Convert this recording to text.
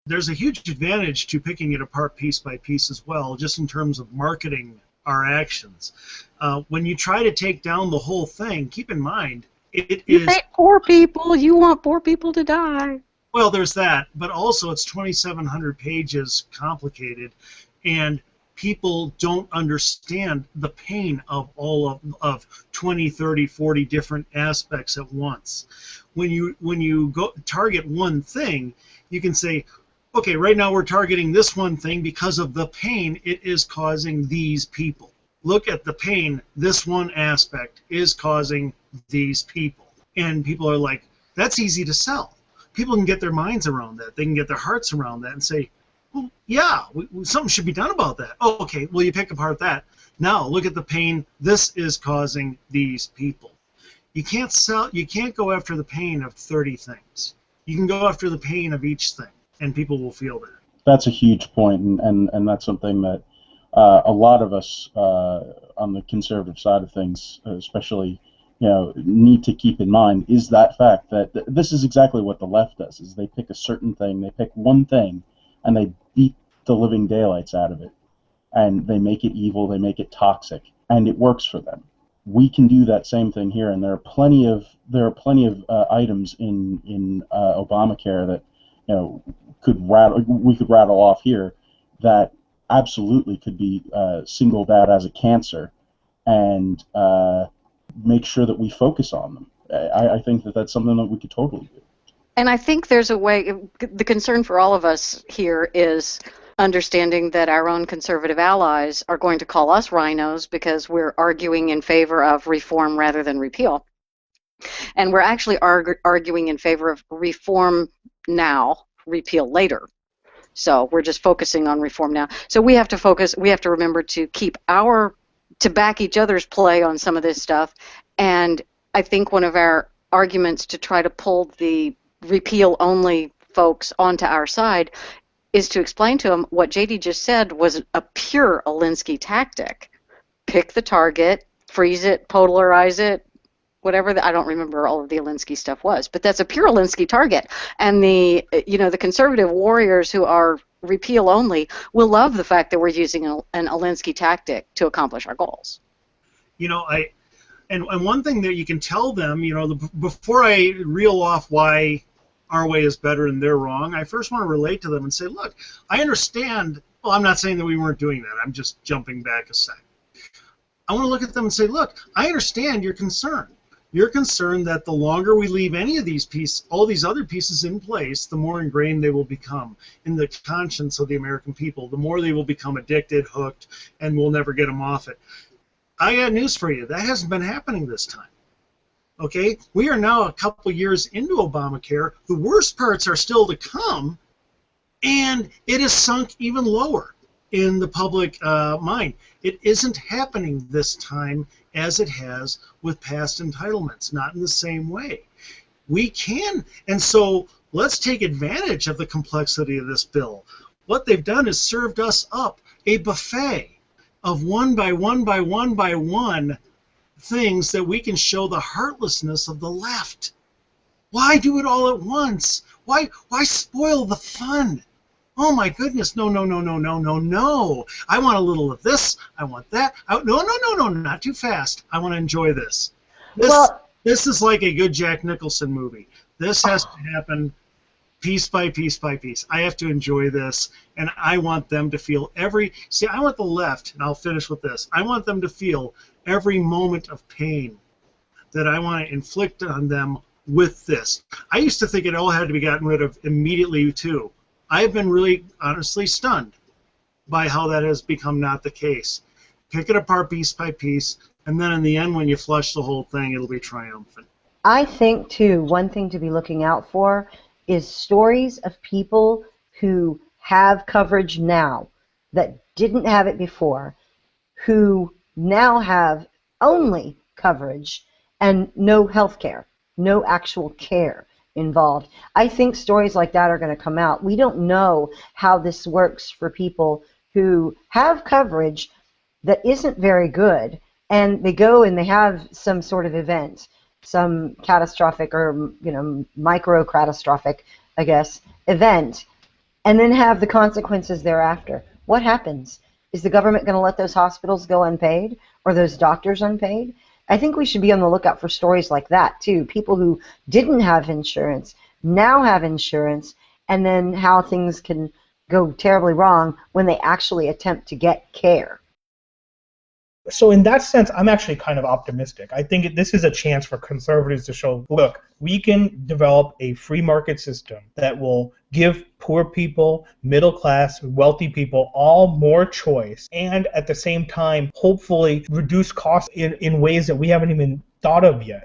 There's a huge advantage to picking it apart piece by piece as well, just in terms of marketing our actions. When you try to take down the whole thing, keep in mind, it You is, hate poor people. You want poor people to die. well, there's that, but also it's 2,700 pages complicated, and people don't understand the pain of all of 20, 30, 40 different aspects at once. When you go target one thing, you can say, okay, right now we're targeting this one thing because of the pain it is causing these people. Look at the pain this one aspect is causing these people. And people are like, that's easy to sell. People can get their minds around that. They can get their hearts around that and say, well, yeah, something should be done about that. Oh, okay, well, you pick apart that. Now, look at the pain this is causing these people. You can't go after the pain of 30 things. You can go after the pain of each thing, and people will feel that. That's a huge point, and that's something that a lot of us on the conservative side of things, especially, need to keep in mind, is that fact that this is exactly what the left does, is they pick a certain thing, they pick one thing, and they beat the living daylights out of it, and they make it evil, they make it toxic, and it works for them. We can do that same thing here, and there are plenty of items in Obamacare that we could rattle off here that absolutely could be singled out as a cancer, and make sure that we focus on them. I think that that's something that we could totally do. And I think there's a way, the concern for all of us here is understanding that our own conservative allies are going to call us rhinos because we're arguing in favor of reform rather than repeal. And we're actually arguing in favor of reform now, repeal later. So we're just focusing on reform now. So we have to remember to to back each other's play on some of this stuff. And I think one of our arguments to try to pull the repeal only folks onto our side is to explain to them what JD just said was a pure Alinsky tactic. Pick the target, freeze it, polarize it, whatever. I don't remember all of the Alinsky stuff was, but that's a pure Alinsky target. And the conservative warriors who are repeal only will love the fact that we're using an Alinsky tactic to accomplish our goals. And one thing that you can tell them, before I reel off why our way is better and they're wrong, I first want to relate to them and say, look, I understand. Well, I'm not saying that we weren't doing that. I'm just jumping back a sec. I want to look at them and say, look, I understand your concern. You're concerned that the longer we leave any of these all these other pieces in place, the more ingrained they will become in the conscience of the American people, the more they will become addicted, hooked, and we'll never get them off it. I got news for you. That hasn't been happening this time. Okay? We are now a couple years into Obamacare. The worst parts are still to come, and it is sunk even lower in the public mind. It isn't happening this time as it has with past entitlements, not in the same way. We can, and so let's take advantage of the complexity of this bill. What they've done is served us up a buffet of one by one things that we can show the heartlessness of the left. Why do it all at once? Why spoil the fun? Oh my goodness, no. I want a little of this, I want that. No, not too fast. I want to enjoy this. This is like a good Jack Nicholson movie. This has to happen piece by piece by piece. I have to enjoy this, and I want them to feel I want the left, and I'll finish with this, I want them to feel every moment of pain that I want to inflict on them with this. I used to think it all had to be gotten rid of immediately, too. I've been really, honestly stunned by how that has become not the case. Pick it apart piece by piece, and then in the end, when you flush the whole thing, it'll be triumphant. I think, too, one thing to be looking out for is stories of people who have coverage now that didn't have it before, who now have only coverage and no health care, no actual care involved. I think stories like that are going to come out. We don't know how this works for people who have coverage that isn't very good, and they go and they have some sort of event, some catastrophic or micro-catastrophic, I guess, event, and then have the consequences thereafter. What happens? Is the government going to let those hospitals go unpaid or those doctors unpaid? I think we should be on the lookout for stories like that too. People who didn't have insurance now have insurance, and then how things can go terribly wrong when they actually attempt to get care. So in that sense, I'm actually kind of optimistic. I think this is a chance for conservatives to show, look, we can develop a free market system that will give poor people, middle class, wealthy people all more choice, and at the same time, hopefully reduce costs in ways that we haven't even thought of yet.